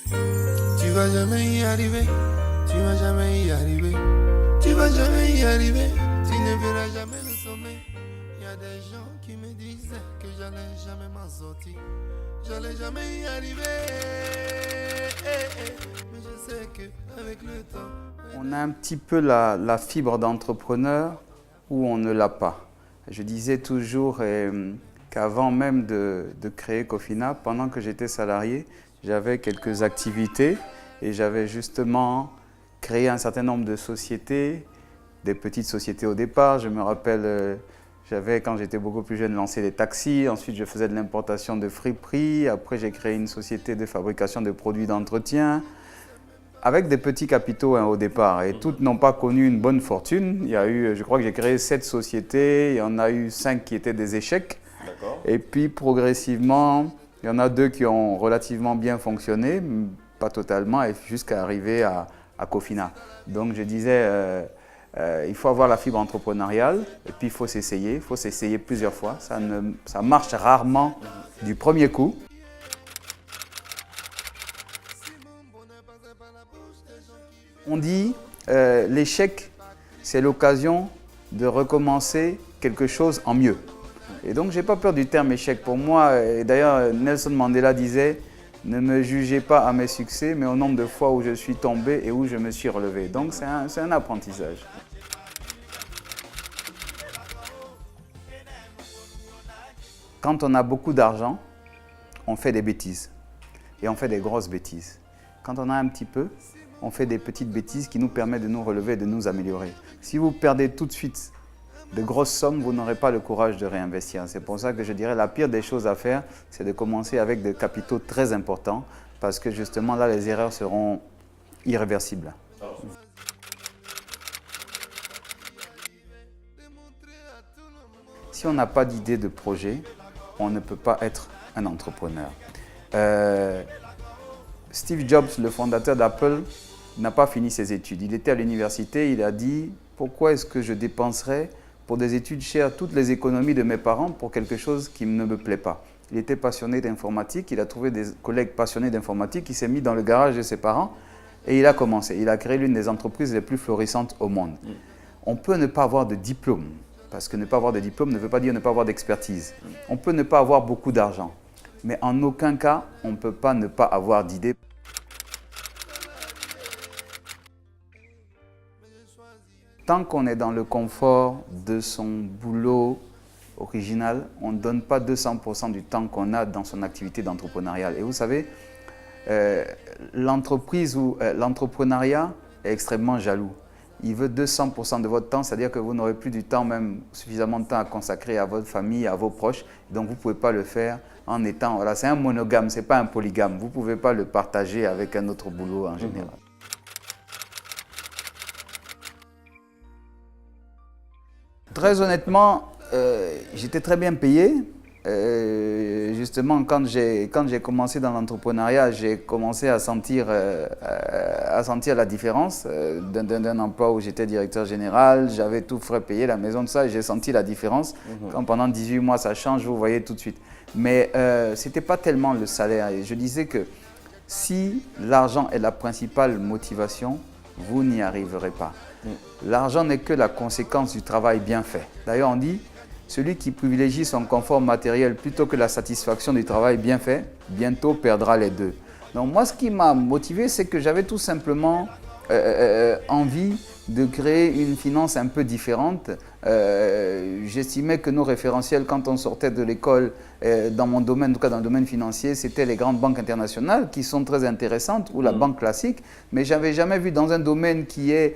Tu vas jamais y arriver, tu vas jamais y arriver, tu vas jamais y arriver, tu ne verras jamais le sommet. Il y a des gens qui me disaient que j'allais jamais m'en sortir, j'allais jamais y arriver. Mais je sais que avec le temps. On a un petit peu la fibre d'entrepreneur ou on ne l'a pas. Je disais toujours qu'avant même de créer Cofina, pendant que j'étais salarié, j'avais quelques activités et j'avais justement créé un certain nombre de sociétés, des petites sociétés au départ. Je me rappelle, j'avais, quand j'étais beaucoup plus jeune, lancé des taxis. Ensuite, je faisais de l'importation de friperies. Après, j'ai créé une société de fabrication de produits d'entretien avec des petits capitaux au départ. Et toutes n'ont pas connu une bonne fortune. Il y a eu, je crois que j'ai créé 7 sociétés. Il y en a eu 5 qui étaient des échecs. Et puis, progressivement, il y en a 2 qui ont relativement bien fonctionné, pas totalement, et jusqu'à arriver à Cofina. Donc, je disais, il faut avoir la fibre entrepreneuriale, et puis il faut s'essayer plusieurs fois. Ça marche rarement du premier coup. On dit, l'échec, c'est l'occasion de recommencer quelque chose en mieux. Et donc, je n'ai pas peur du terme échec. Pour moi, et d'ailleurs, Nelson Mandela disait, ne me jugez pas à mes succès, mais au nombre de fois où je suis tombé et où je me suis relevé. Donc, c'est un apprentissage. Quand on a beaucoup d'argent, on fait des bêtises. Et on fait des grosses bêtises. Quand on a un petit peu, on fait des petites bêtises qui nous permettent de nous relever, de nous améliorer. Si vous perdez tout de suite de grosses sommes, vous n'aurez pas le courage de réinvestir. C'est pour ça que je dirais la pire des choses à faire, c'est de commencer avec des capitaux très importants, parce que justement là, les erreurs seront irréversibles. Si on n'a pas d'idée de projet, on ne peut pas être un entrepreneur. Steve Jobs, le fondateur d'Apple, n'a pas fini ses études. Il était à l'université, il a dit « Pourquoi est-ce que je dépenserais pour des études chères toutes les économies de mes parents pour quelque chose qui ne me plaît pas ?» Il était passionné d'informatique, il a trouvé des collègues passionnés d'informatique, il s'est mis dans le garage de ses parents et il a commencé. Il a créé l'une des entreprises les plus florissantes au monde. On peut ne pas avoir de diplôme, parce que ne pas avoir de diplôme ne veut pas dire ne pas avoir d'expertise. On peut ne pas avoir beaucoup d'argent, mais en aucun cas, on ne peut pas ne pas avoir d'idées. Tant qu'on est dans le confort de son boulot original, on ne donne pas 200% du temps qu'on a dans son activité d'entrepreneuriat. Et vous savez, l'entreprise ou l'entrepreneuriat est extrêmement jaloux. Il veut 200% de votre temps, c'est-à-dire que vous n'aurez plus du temps, même suffisamment de temps à consacrer à votre famille, à vos proches. Donc vous ne pouvez pas le faire en étant, voilà, c'est un monogame, ce n'est pas un polygame. Vous ne pouvez pas le partager avec un autre boulot en général. Très honnêtement, j'étais très bien payé. Justement, quand j'ai commencé dans l'entrepreneuriat, j'ai commencé à sentir la différence d'un emploi où j'étais directeur général, j'avais tout frais payé, la maison, tout ça, et j'ai senti la différence. Quand pendant 18 mois ça change, vous voyez tout de suite. Mais ce n'était pas tellement le salaire. Et je disais que si l'argent est la principale motivation, vous n'y arriverez pas. L'argent n'est que la conséquence du travail bien fait. D'ailleurs, on dit, celui qui privilégie son confort matériel plutôt que la satisfaction du travail bien fait, bientôt perdra les deux. Donc moi, ce qui m'a motivé, c'est que j'avais tout simplement envie de créer une finance un peu différente. J'estimais que nos référentiels, quand on sortait de l'école, dans mon domaine, en tout cas dans le domaine financier, c'était les grandes banques internationales qui sont très intéressantes, ou la banque classique, mais je n'avais jamais vu dans un domaine qui est